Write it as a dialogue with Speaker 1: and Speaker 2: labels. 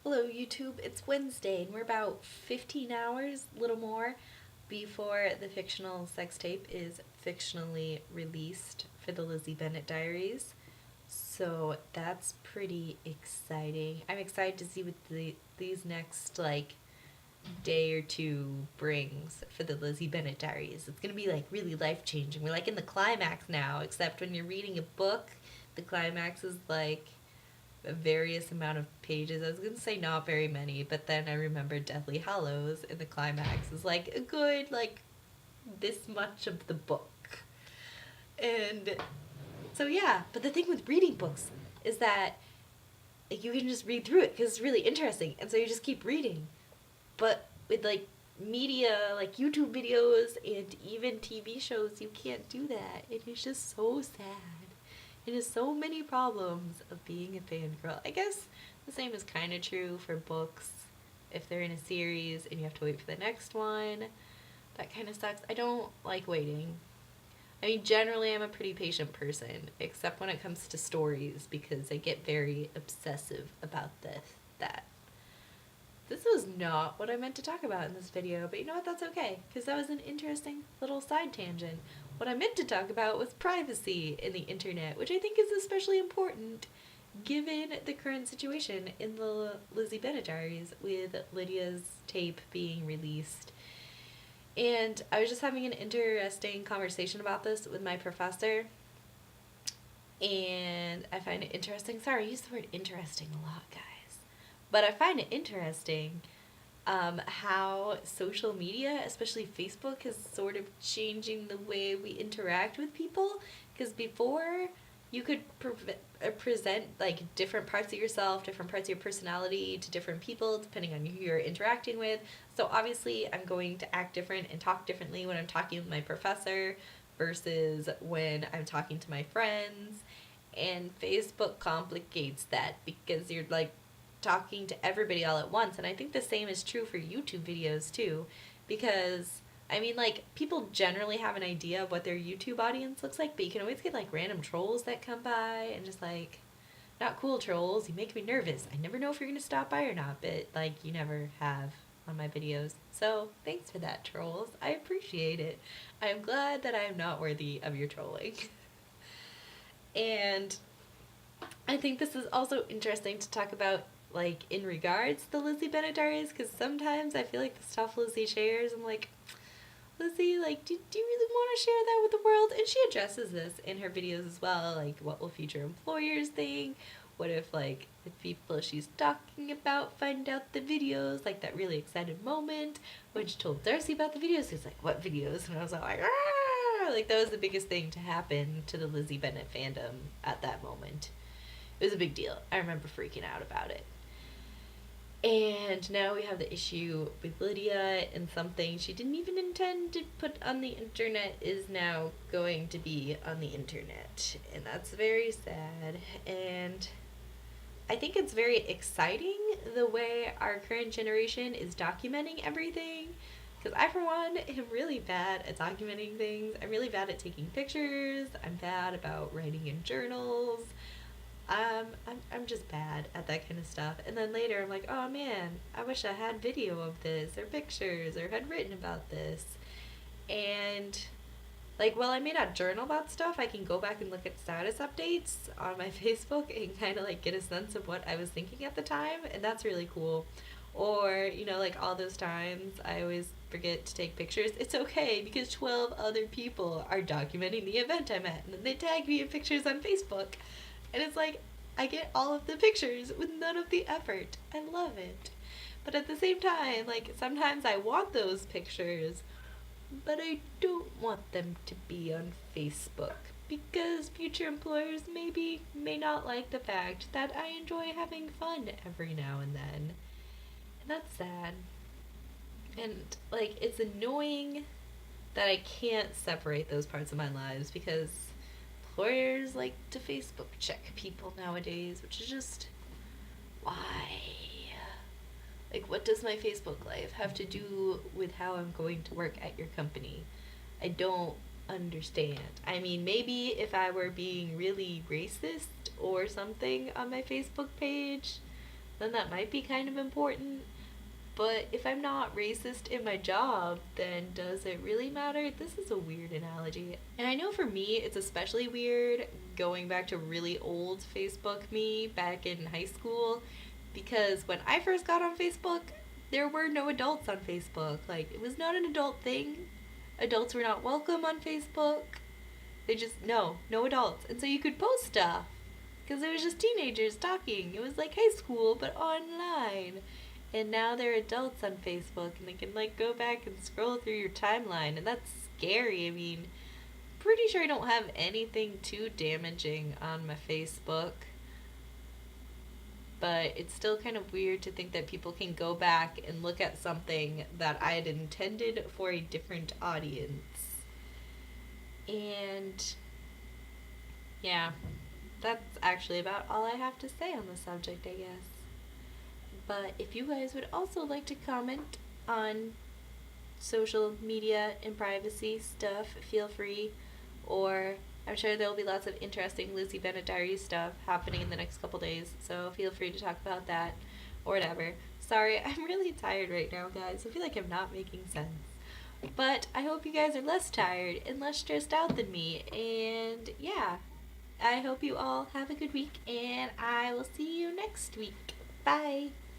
Speaker 1: Hello, YouTube. It's Wednesday, and we're about 15 hours, a little more, before the fictional sex tape is fictionally released for the Lizzie Bennet Diaries. So that's pretty exciting. I'm excited to see what these next day or two brings for the Lizzie Bennet Diaries. It's gonna be really life changing. We're in the climax now, except when you're reading a book, the climax is a various amount of pages. I was gonna say not very many, but then I remembered Deathly Hallows, and the climax is a good this much of the book. And so yeah, but the thing with reading books is that you can just read through it because it's really interesting, and so you just keep reading. But with media, YouTube videos and even TV shows, you can't do that. It is just so sad. It has so many problems of being a fangirl. I guess the same is kind of true for books. If they're in a series and you have to wait for the next one, that kind of sucks. I don't like waiting. I mean, generally, I'm a pretty patient person, except when it comes to stories, because I get very obsessive about that. This was not what I meant to talk about in this video, but you know what, that's okay, because that was an interesting little side tangent. What I meant to talk about was privacy in the internet, which I think is especially important given the current situation in the Lizzie Bennet Diaries with Lydia's tape being released. And I was just having an interesting conversation about this with my professor, and I find it interesting. Sorry, I use the word interesting a lot, guys. But I find it interesting how social media, especially Facebook, is sort of changing the way we interact with people. Because before, you could present different parts of yourself, different parts of your personality to different people depending on who you're interacting with. So obviously, I'm going to act different and talk differently when I'm talking with my professor versus when I'm talking to my friends. And Facebook complicates that because you're talking to everybody all at once. And I think the same is true for YouTube videos too, because I mean, people generally have an idea of what their YouTube audience looks like, but you can always get random trolls that come by and just not cool trolls. You make me nervous. I never know if you're gonna stop by or not, but you never have on my videos. So thanks for that, trolls. I appreciate it. I'm glad that I am not worthy of your trolling. And I think this is also interesting to talk about in regards to the Lizzie Bennet Diaries, because sometimes I feel the stuff Lizzie shares, I'm Lizzie, do you really want to share that with the world? And she addresses this in her videos as well, what will future employers think? What if the people she's talking about find out the videos, that really excited moment when she told Darcy about the videos. He's what videos? And I was ah! That was the biggest thing to happen to the Lizzie Bennet fandom at that moment. It was a big deal. I remember freaking out about it. And now we have the issue with Lydia, and something she didn't even intend to put on the internet is now going to be on the internet. And that's very sad. And I think it's very exciting the way our current generation is documenting everything. Because I, for one, am really bad at documenting things. I'm really bad at taking pictures. I'm bad about writing in journals. I'm just bad at that kind of stuff. And then later I'm oh man, I wish I had video of this or pictures or had written about this. And while I may not journal about stuff, I can go back and look at status updates on my Facebook and kind of get a sense of what I was thinking at the time, and that's really cool. Or, all those times I always forget to take pictures. It's okay because 12 other people are documenting the event I'm at, and then they tag me in pictures on Facebook. And it's I get all of the pictures with none of the effort. I love it. But at the same time, sometimes I want those pictures, but I don't want them to be on Facebook because future employers may not like the fact that I enjoy having fun every now and then. And that's sad. And it's annoying that I can't separate those parts of my lives because employers like to Facebook check people nowadays, which is just why? What does my Facebook life have to do with how I'm going to work at your company? I don't understand. I mean, maybe if I were being really racist or something on my Facebook page, then that might be kind of important. But if I'm not racist in my job, then does it really matter? This is a weird analogy. And I know for me, it's especially weird going back to really old Facebook me back in high school, because when I first got on Facebook, there were no adults on Facebook. Like, it was not an adult thing. Adults were not welcome on Facebook. They just, no adults. And so you could post stuff, because it was just teenagers talking. It was like high school, but online. And now they're adults on Facebook, and they can, like, go back and scroll through your timeline, and that's scary. I mean, pretty sure I don't have anything too damaging on my Facebook. But it's still kind of weird to think that people can go back and look at something that I had intended for a different audience. And yeah, that's actually about all I have to say on the subject, I guess. But if you guys would also like to comment on social media and privacy stuff, feel free. Or I'm sure there will be lots of interesting Lizzie Bennet Diaries stuff happening in the next couple days, so feel free to talk about that or whatever. Sorry, I'm really tired right now, guys. I feel like I'm not making sense. But I hope you guys are less tired and less stressed out than me. And yeah, I hope you all have a good week, and I will see you next week. Bye.